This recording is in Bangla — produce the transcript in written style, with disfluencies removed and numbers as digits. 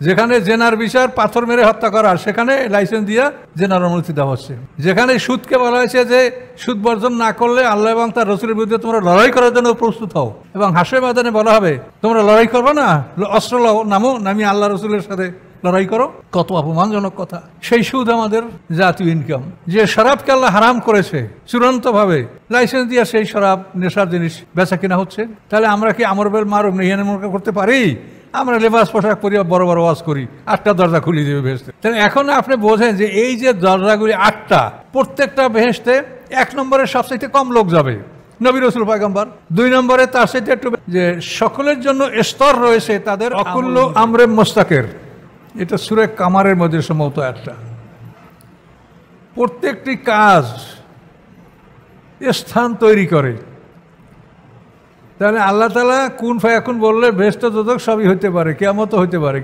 যেখানে জেনার বিচার পাথর মেরে হত্যা করা, সেখানে লাইসেন্স দিয়া জেনার অনুমতি দেওয়া হচ্ছে। যেখানে সুদকে বলা হয়েছে যে সুদ বর্জন না করলে আল্লাহ এবং তার রসুলের বিরুদ্ধে তোমরা লড়াই করার জন্য প্রস্তুত হও, এবং হাসরের ময়দানে বলা হবে তোমরা লড়াই করবে না, অস্ত্র লাও, নামো, নামি আল্লাহ রসুলের সাথে লড়াই করো। কত অপমানজনক কথা। সেই সুদ আমাদের জাতীয় ইনকাম। যে শরাবকে আল্লাহ হারাম করেছে চূড়ান্ত ভাবে, লাইসেন্স দিয়ে সেই শরাব নেশার জিনিস বেচা কিনা হচ্ছে। তাহলে আমরা কি আমর বেল মারুফ নাহি মুনকার করতে পারি? আমরা লেবাস পোশাক পরি, বড় বড় ওয়াজ করি, 8টা দরজা খুলে দেবে বেহেশতে। তাহলে এখন আপনি বোঝেন যে এই যে দরজাগুলি 8টা, প্রত্যেকটা বেহেশতে 1 নম্বরের সবচেয়ে কম লোক যাবে, নবী রাসূল পয়গম্বর। 2 নম্বরে তার সাথে একটু যে সকলের জন্য স্তর রয়েছে, তাদের অকুল্য আমরে মুস্তাকের, এটা সূরা কামারের মধ্যে সম্ভবত একটা। প্রত্যেকটি কাজ স্থান তৈরি করে। তাহলে আল্লাহ তাআলা কুন ফায়াকুন বললে বেহেশত দোজখ সবই হইতে পারে, কিয়ামতও হইতে পারে।